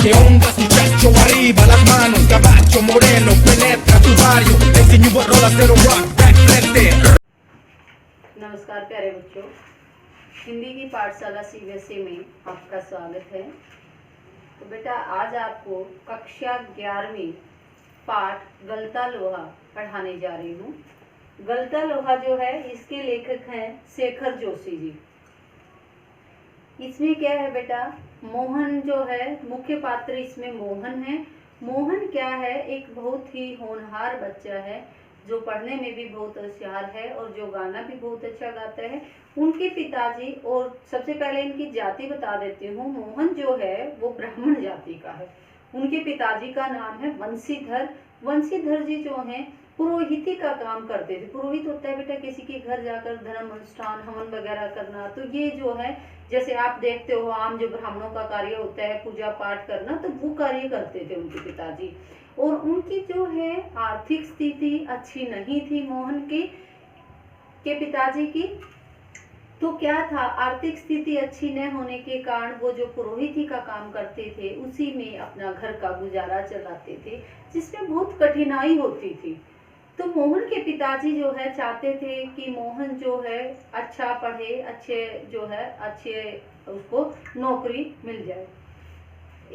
Que ondas, muchacho, arriba las manos. Cabacho moreno, penetra tu barrio. Enseño rolas de rock, back frente. नमस्कार प्यारे बच्चों, हिंदी की पाठशाला CBSE में आपका स्वागत है। तो बेटा आज आपको कक्षा 11वीं पाठ गलता लोहा पढ़ाने जा रही हूँ। गलता लोहा जो है इसके लेखक हैं शेखर जोशी जी। इसमें क्या है बेटा, मोहन जो है मुख्य पात्र इसमें मोहन है। मोहन क्या है, एक बहुत ही होनहार बच्चा है जो पढ़ने में भी बहुत होशियार है और जो गाना भी बहुत अच्छा गाता है। उनके पिताजी, और सबसे पहले इनकी जाति बता देती हूँ, मोहन जो है वो ब्राह्मण जाति का है। उनके पिताजी का नाम है वंशीधर। वंशीधर जी जो हैं पुरोहिती का काम करते थे। पुरोहित होता है बेटा किसी के घर जाकर धर्म अनुष्ठान हवन वगैरह करना। तो ये जो है जैसे आप देखते हो आम जो ब्राह्मणों का कार्य होता है पूजा पाठ करना, तो वो कार्य करते थे उनके पिताजी। और उनकी जो है आर्थिक स्थिति अच्छी नहीं थी मोहन के पिताजी की। तो क्या था, आर्थिक स्थिति अच्छी न होने के कारण वो जो पुरोहिती का काम करते थे उसी में अपना घर का गुजारा चलाते थे, जिसमें बहुत कठिनाई होती थी। तो मोहन के पिताजी जो है चाहते थे कि मोहन जो है अच्छा पढ़े, अच्छे उसको नौकरी मिल जाए।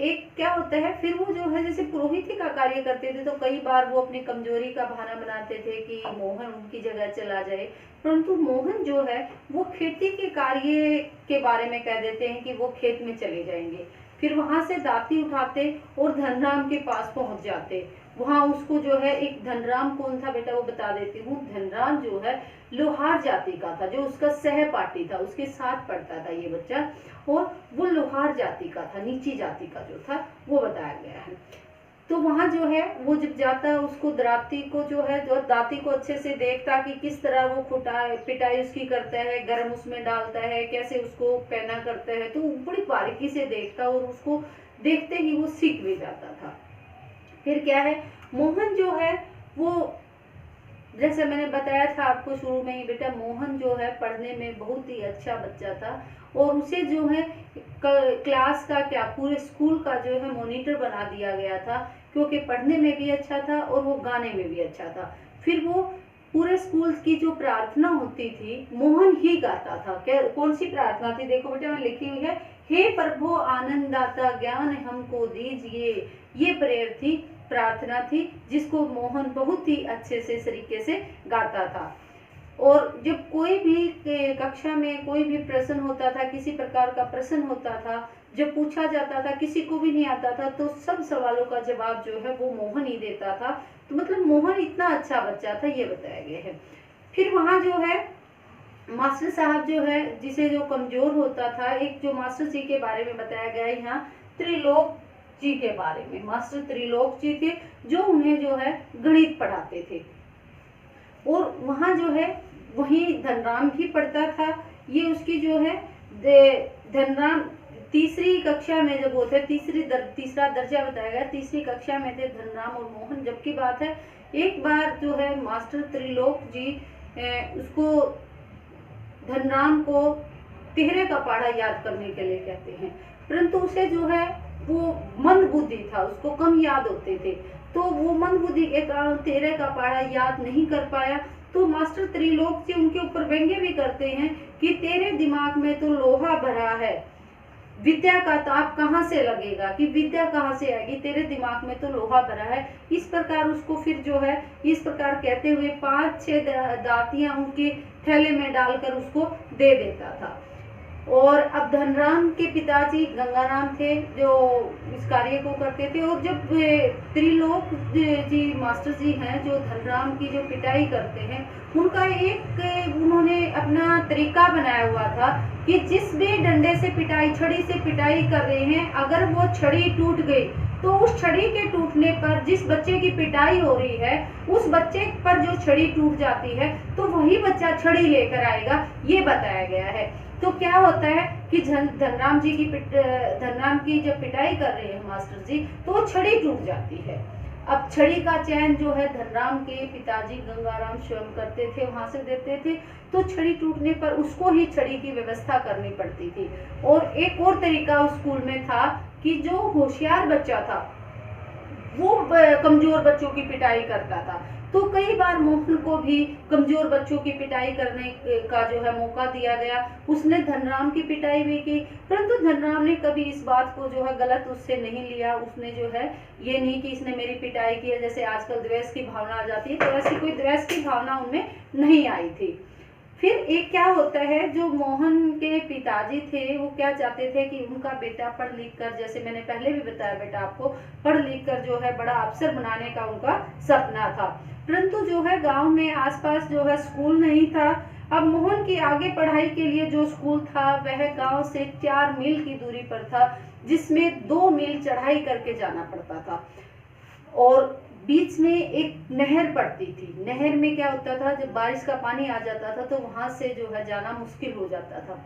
एक क्या होता है, फिर वो जो है जैसे पुरोहिती का कार्य करते थे तो कई बार वो अपनी कमजोरी का बहाना बनाते थे कि मोहन उनकी जगह चला जाए। परंतु मोहन जो है वो खेती के कार्य के बारे में कह देते हैं कि वो खेत में चले जाएंगे। फिर वहां से दाती उठाते और धनराम के पास पहुंच जाते। वहां उसको जो है, एक धनराम कौन था बेटा वो बता देती हूँ। धनराम जो है लोहार जाति का था, जो उसका सहपाठी था, उसके साथ पढ़ता था ये बच्चा, और वो लोहार जाति का था, नीची जाति का जो था वो बताया गया है। तो वहां जो है वो जब जाता है उसको दाती को जो है, जो दाती को अच्छे से देखता कि किस तरह वो पिटाई उसकी करता है, गर्म उसमें डालता है, कैसे उसको पहना करता है, तो बड़ी बारीकी से देखता और उसको देखते ही वो सीख भी जाता था। फिर क्या है, मोहन जो है वो जैसे मैंने बताया था आपको शुरू में ही बेटा, मोहन जो है पढ़ने में बहुत ही अच्छा बच्चा था और उसे जो है क्लास का क्या पूरे स्कूल का जो है मॉनिटर बना दिया गया था, क्योंकि पढ़ने में भी अच्छा था और वो गाने में भी अच्छा था। फिर वो पूरे स्कूल की जो प्रार्थना होती थी मोहन ही गाता था। क्या कौन सी प्रार्थना थी, देखो बेटा मैं लिखी हुई है, हे प्रभु आनंददाता ज्ञान हमको दीजिए। ये प्रेयर थी, प्रार्थना थी, जिसको मोहन बहुत ही अच्छे से तरीके से गाता था। और जब कोई भी कक्षा में कोई भी प्रश्न होता था, किसी प्रकार का प्रश्न होता था, जब पूछा जाता था, किसी को भी नहीं आता था, तो सब सवालों का जवाब जो है वो मोहन ही देता था। तो मतलब मोहन इतना अच्छा बच्चा था, ये बताया गया है। फिर वहां जो है मास्टर साहब जो है, जिसे जो कमजोर होता था, एक जो मास्टर जी के बारे में बताया गया है यहाँ, त्रिलोक जी के बारे में। मास्टर त्रिलोक जी थे जो उन्हें जो है गणित पढ़ाते थे। और वहां जो है वही धनराम भी पढ़ता था। ये उसकी जो है धनराम तीसरी कक्षा में जब वो थे, तीसरा दर्जा बताया गया, तीसरी कक्षा में थे धनराम और मोहन। जबकि बात है एक बार जो है मास्टर त्रिलोक जी उसको धनराम को तिहरे का पहाड़ा याद करने के लिए कहते हैं, परंतु उसे जो है वो मंद बुद्धि था, उसको कम याद होते थे। तो वो मंद बुद्धि के कारण तिहरे का पहाड़ा याद नहीं कर पाया। तो मास्टर त्रिलोक जी उनके ऊपर व्यंग्य भी करते हैं कि तेरे दिमाग में तो लोहा भरा है, विद्या का ताप कहाँ से लगेगा, कि विद्या कहाँ से आएगी, तेरे दिमाग में तो लोहा भरा है। इस प्रकार उसको फिर जो है इस प्रकार कहते हुए 5-6 दातियां उनके थैले में डालकर उसको दे देता था। और अब धनराम के पिताजी गंगाराम थे जो इस कार्य को करते थे। और जब त्रिलोक जी मास्टर जी हैं जो धनराम की जो पिटाई करते हैं, उनका एक उन्होंने अपना तरीका बनाया हुआ था कि जिस भी डंडे से पिटाई, छड़ी से पिटाई कर रहे हैं, अगर वो छड़ी टूट गई तो उस छड़ी के टूटने पर जिस बच्चे की पिटाई हो रही है उस बच्चे पर जो छड़ी टूट जाती है तो वही बच्चा छड़ी लेकर आएगा, ये बताया गया है। तो क्या होता है कि धनराम की जब पिटाई कर रहे हैं मास्टर जी, तो छड़ी टूट जाती है। अब छड़ी का चयन जो है धनराम के पिताजी गंगाराम स्वयं करते थे, वहां से देते थे। तो छड़ी टूटने पर उसको ही छड़ी की व्यवस्था करनी पड़ती थी। और एक और तरीका उस स्कूल में था कि जो होशियार बच्चा था वो कमजोर बच्चों की पिटाई करता था। तो कई बार मोहन को भी कमजोर बच्चों की पिटाई करने का जो है मौका दिया गया। उसने धनराम की पिटाई भी की, परंतु धनराम ने कभी इस बात को जो है गलत उससे नहीं लिया। उसने जो है ये नहीं कि इसने मेरी पिटाई की है, जैसे आजकल द्वेष की भावना आ जाती है, तो ऐसी कोई द्वेष की भावना उनमें नहीं आई थी। फिर एक क्या होता है, जो मोहन के पिताजी थे वो क्या चाहते थे कि उनका बेटा पढ़ लिख कर, जैसे मैंने पहले भी बताया बेटा आपको, पढ़ लिख कर जो है बड़ा अफसर बनाने का उनका सपना था। परंतु जो है गांव में आसपास जो है स्कूल नहीं था। अब मोहन की आगे पढ़ाई के लिए जो स्कूल था वह गांव से 4 मील की दूरी पर था, जिसमें 2 मील चढ़ाई करके जाना पड़ता था और बीच में एक नहर पड़ती थी। नहर में क्या होता था, जब बारिश का पानी आ जाता था तो वहां से जो है जाना मुश्किल हो जाता था।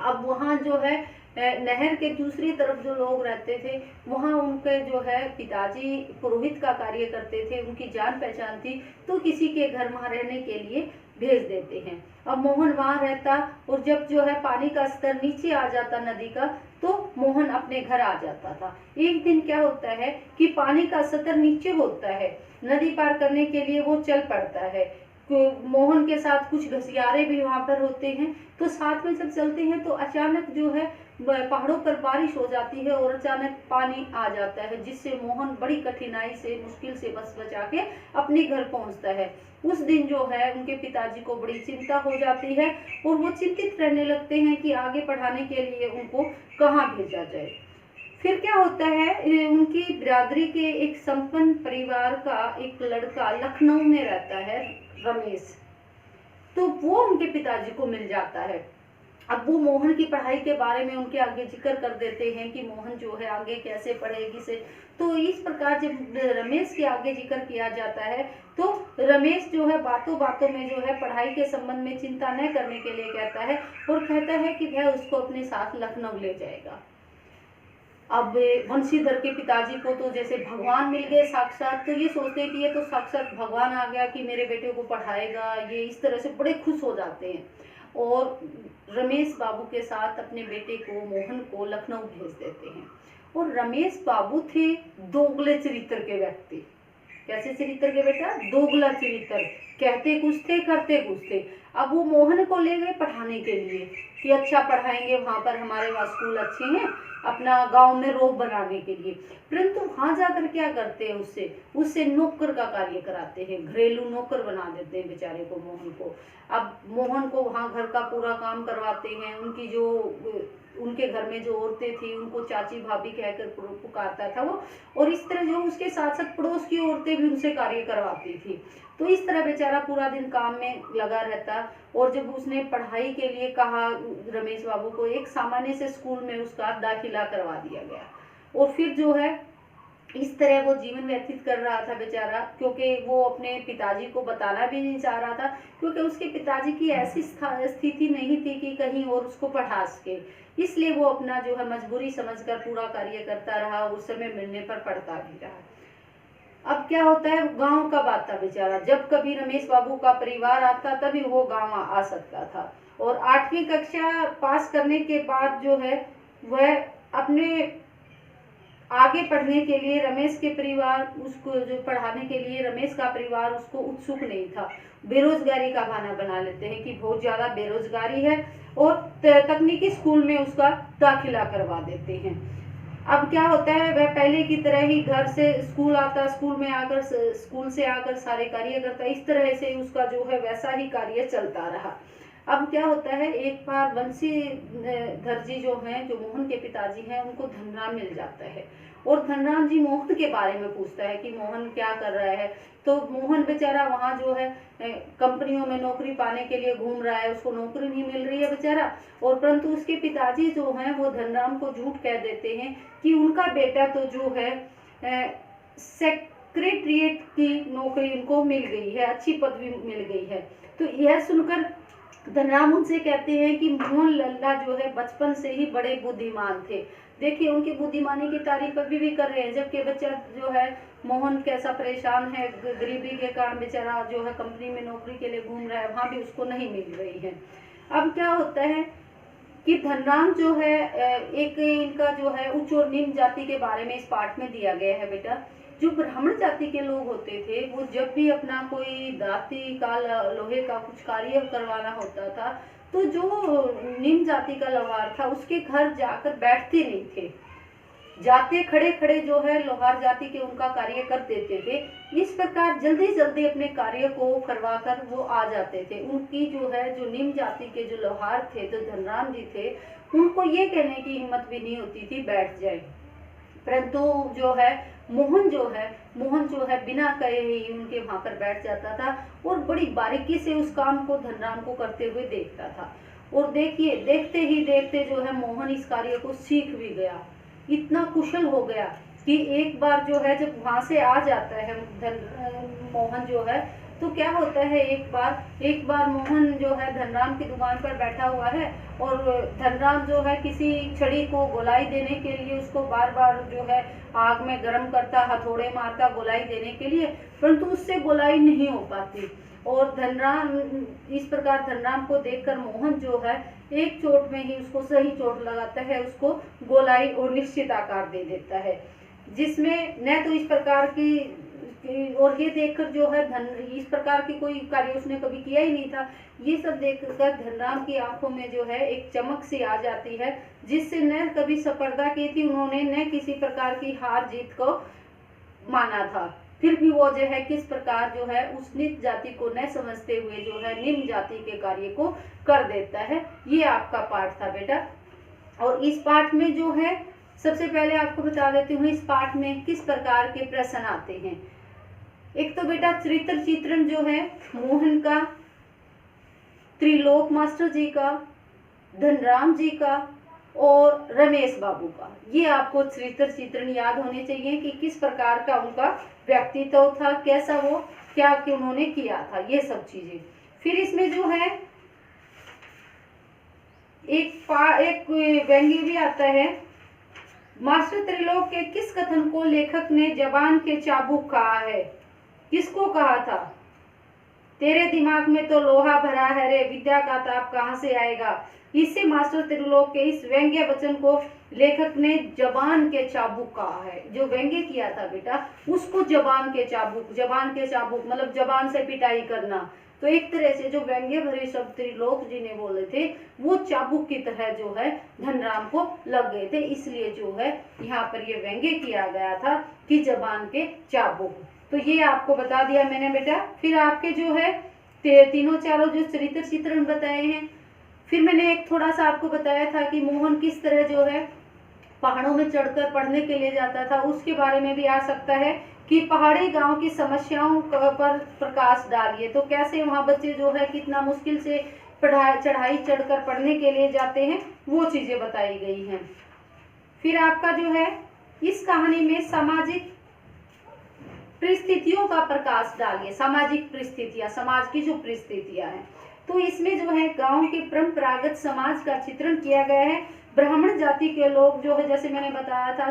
अब वहाँ जो है नहर के दूसरी तरफ जो लोग रहते थे, वहाँ उनके जो है पिताजी पुरोहित का कार्य करते थे, उनकी जान पहचान थी, तो किसी के घर वहाँ रहने के लिए भेज देते हैं। अब मोहन वहाँ रहता और जब जो है पानी का स्तर नीचे आ जाता नदी का, तो मोहन अपने घर आ जाता था। एक दिन क्या होता है कि पानी का स्तर नीचे होता है, नदी पार करने के लिए वो चल पड़ता है। मोहन के साथ कुछ घसियारे भी वहां पर होते हैं। तो साथ में जब चलते हैं तो अचानक जो है पहाड़ों पर बारिश हो जाती है और अचानक पानी आ जाता है, जिससे मोहन बड़ी कठिनाई से मुश्किल से बच बचा के अपने घर पहुंचता है। उस दिन जो है उनके पिताजी को बड़ी चिंता हो जाती है और वो चिंतित रहने लगते हैं कि आगे पढ़ाने के लिए उनको कहाँ भेजा जाए। फिर क्या होता है, उनकी बिरादरी के एक संपन्न परिवार का एक लड़का लखनऊ में रहता है, रमेश, तो वो उनके पिताजी को मिल जाता है। अब वो मोहन की पढ़ाई के बारे में उनके आगे जिक्र कर देते हैं कि मोहन जो है आगे कैसे पढ़ेगी से। तो इस प्रकार जब रमेश के आगे जिक्र किया जाता है तो रमेश जो है बातों बातों में जो है पढ़ाई के संबंध में चिंता न करने के लिए कहता है और कहता है कि वह उसको अपने साथ लखनऊ ले जाएगा। अब वंशीधर के पिताजी को तो जैसे भगवान मिल गए साक्षात, तो ये सोचते कि ये तो साक्षात भगवान आ गया कि मेरे बेटे को पढ़ाएगा, ये इस तरह से बड़े खुश हो जाते हैं और रमेश बाबू के साथ अपने बेटे को मोहन को लखनऊ भेज देते हैं। और रमेश बाबू थे दोगले चरित्र के व्यक्ति। कैसे चरित्र के बेटा? दोगला चरित्र, कहते कुछ थे करते कुछ थे। अब वो मोहन को ले गए पढ़ाने के लिए कि अच्छा पढ़ाएंगे, वहां पर हमारे वहाँ स्कूल अच्छे हैं, अपना गांव में रोब बनाने के लिए। परंतु वहां जाकर क्या करते हैं, उससे नौकर का कार्य कराते हैं, घरेलू नौकर बना देते हैं बेचारे को, मोहन को। अब मोहन को वहां घर का पूरा काम करवाते हैं। उनकी जो उनके घर में जो औरतें थी उनको चाची भाभी कहकर पुकारता था वो, और इस तरह जो उसके साथ साथ पड़ोस की औरतें भी उनसे कार्य करवाती थी। तो इस तरह बेचारा पूरा दिन काम में लगा रहता। और जब उसने पढ़ाई के लिए कहा रमेश बाबू को, एक सामान्य से स्कूल में उसका दाखिला करवा दिया गया। और फिर जो है इस तरह वो जीवन व्यतीत कर रहा था बेचारा, क्योंकि वो अपने पिताजी को बताना भी नहीं चाह रहा था, क्योंकि उसके पिताजी की ऐसी स्थिति नहीं थी कि कहीं और उसको पढ़ा सके। इसलिए वो अपना जो है मजबूरी समझकर पूरा कार्य करता रहा, उस समय मिलने पर पढ़ता भी रहा। अब क्या होता है, गांव कब आता बेचारा, जब कभी रमेश बाबू का परिवार आता तभी वो गांव आ सकता था। और 8वीं कक्षा पास करने के बाद जो है वह अपने आगे पढ़ने के लिए रमेश के परिवार उसको जो पढ़ाने के लिए रमेश का परिवार उसको उत्सुक नहीं था। बेरोजगारी का बहाना बना लेते हैं कि बहुत ज़्यादा बेरोजगारी है और तकनीकी स्कूल में उसका दाखिला करवा देते हैं। अब क्या होता है, वह पहले की तरह ही घर से स्कूल आता, स्कूल से आकर सारे कार्य करता, इस तरह से उसका जो है वैसा ही कार्य चलता रहा। अब क्या होता है, एक बार बंशीधर जी जो हैं, जो मोहन के पिताजी हैं, उनको धनराम मिल जाता है और धनराम जी मोहन के बारे में पूछता है कि मोहन क्या कर रहा है। तो मोहन बेचारा वहाँ जो है कंपनियों में नौकरी पाने के लिए घूम रहा है, उसको नौकरी नहीं मिल रही है बेचारा। और परंतु उसके पिताजी जो हैं वो धनराम को झूठ कह देते हैं कि उनका बेटा तो जो है सेक्रेटरिएट की नौकरी उनको मिल गई है, अच्छी पदवी मिल गई है। तो यह सुनकर धनराम उनसे कहते हैं कि मोहन लल्ला जो है बचपन से ही बड़े बुद्धिमान थे। देखिए उनकी बुद्धिमानी की तारीफ अभी भी कर रहे हैं, जबकि बच्चा जो है मोहन कैसा परेशान है, गरीबी के कारण बेचारा जो है कंपनी में नौकरी के लिए घूम रहा है, वहाँ भी उसको नहीं मिल रही है। अब क्या होता है, कि धनराम जो है एक इनका जो है उच्च और निम्न जाति के बारे में इस पाठ में दिया गया है बेटा। जो ब्राह्मण जाति के लोग होते थे वो जब भी अपना कोई दाती का लोहे का कुछ कार्य करवाना होता था तो जो निम्न जाति का लोहार था उसके घर जाकर बैठते नहीं थे, जाते खड़े खड़े जो है लोहार जाति के उनका कार्य कर देते थे। इस प्रकार जल्दी जल्दी अपने कार्य को करवा कर वो आ जाते थे। उनकी जो है जो निम्न जाति के जो लोहार थे, जो धनराम जी थे, उनको ये कहने की हिम्मत भी नहीं होती थी बैठ जाए, परंतु जो है मोहन जो है बिना कहे ही उनके वहां पर बैठ जाता था और बड़ी बारीकी से उस काम को धनराम को करते हुए देखता था। और देखिए देखते ही देखते जो है मोहन इस कार्य को सीख भी गया, इतना कुशल हो गया कि एक बार जो है जब वहां से आ जाता है मोहन जो है, तो क्या होता है एक बार मोहन जो है धनराम की दुकान पर बैठा हुआ है और धनराम जो है किसी छड़ी को गोलाई देने के लिए उसको बार बार जो है आग में गर्म करता, हथौड़े मारता गोलाई देने के लिए, परंतु उससे गोलाई नहीं हो पाती। और धनराम इस प्रकार धनराम को देखकर मोहन जो है एक चोट में ही उसको सही चोट लगाता है, उसको गोलाई और निश्चित आकार दे देता है, जिसमें न तो इस प्रकार की और ये देखकर जो है इस प्रकार की कोई कार्य उसने कभी किया ही नहीं था। ये सब देखकर धनराम की आंखों में जो है एक चमक सी आ जाती है, जिससे न कभी स्पर्धा की थी उन्होंने, न किसी प्रकार की हार जीत को माना था, फिर भी वो जो है किस प्रकार जो है उस नीच जाति को न समझते हुए जो है निम्न जाति के कार्य को कर देता है। ये आपका पाठ था बेटा। और इस पाठ में जो है सबसे पहले आपको बता देती हूँ इस पाठ में किस प्रकार के प्रश्न आते हैं। एक तो बेटा चरित्र चित्रण जो है मोहन का, त्रिलोक मास्टर जी का, धनराम जी का और रमेश बाबू का, ये आपको चरित्र चित्रण याद होने चाहिए कि किस प्रकार का उनका व्यक्तित्व था, कैसा वो क्या कि उन्होंने किया था, ये सब चीजें। फिर इसमें जो है एक व्यंग्य भी आता है। मास्टर त्रिलोक के किस कथन को लेखक ने जबान के चाबुक कहा है? किसको कहा था? तेरे दिमाग में तो लोहा भरा है रे, विद्या का ताप कहाँ से आएगा। इससे मास्टर त्रिलोक के इस व्यंग्य वचन को लेखक ने जबान के चाबुक कहा है। जो व्यंग्य किया था बेटा उसको जबान के चाबुक मतलब जबान से पिटाई करना। तो एक तरह से जो व्यंग्य भरे शब्द त्रिलोक जी ने बोले थे वो चाबुक की तरह जो है धनराम को लग गए थे, इसलिए जो है यहाँ पर ये व्यंग्य किया गया था कि जबान के चाबुक। तो ये आपको बता दिया मैंने बेटा। फिर आपके जो है तीनों चारों जो चरित्र चित्रण बताए हैं। फिर मैंने एक थोड़ा सा आपको बताया था कि मोहन किस तरह जो है पहाड़ों में चढ़कर पढ़ने के लिए जाता था, उसके बारे में भी आ सकता है कि पहाड़ी गांव की समस्याओं पर प्रकाश डालिए। तो कैसे वहाँ बच्चे जो है कितना मुश्किल से चढ़ाई चढ़कर पढ़ने के लिए जाते हैं, वो चीजें बताई गई हैं। फिर आपका जो है इस कहानी में सामाजिक परिस्थितियों का प्रकाश डालिए। सामाजिक परिस्थितियां, समाज की जो परिस्थितियां हैं, तो इसमें जो है गांव के परंपरागत समाज का चित्रण किया गया है। ब्राह्मण जाति के लोग जो है जैसे मैंने बताया था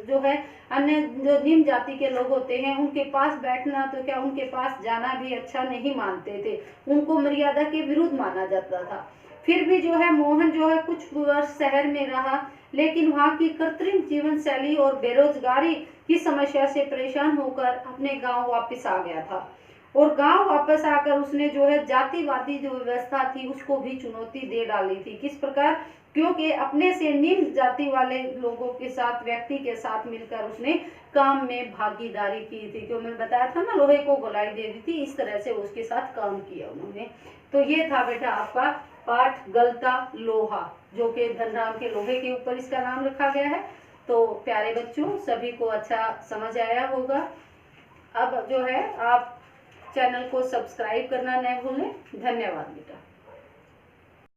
जो है अन्य जो निम्न जाति के लोग होते हैं उनके पास बैठना तो क्या उनके पास जाना भी अच्छा नहीं मानते थे, उनको मर्यादा के विरुद्ध माना जाता था। फिर भी जो है मोहन जो है कुछ वर्ष शहर में रहा, लेकिन वहाँ की कृत्रिम जीवन शैली और बेरोजगारी की समस्या से परेशान होकर अपने गांव वापस आ गया था। और गांव वापस आकर उसने जो है जातिवादी जो व्यवस्था थी उसको भी चुनौती दे डाली थी। किस प्रकार? क्योंकि अपने से निम्न जाति वाले लोगों के साथ, व्यक्ति के साथ मिलकर उसने काम में भागीदारी की थी। क्यों मैंने बताया था ना, लोहे को गोलाई दे दी थी, इस तरह से उसके साथ काम किया उन्होंने। तो ये था बेटा आपका पाठ गलता लोहा, जो कि धनराम के लोहे के ऊपर इसका नाम रखा गया है। तो प्यारे बच्चों, सभी को अच्छा समझ आया होगा। अब जो है आप चैनल को सब्सक्राइब करना न भूलें। धन्यवाद बेटा।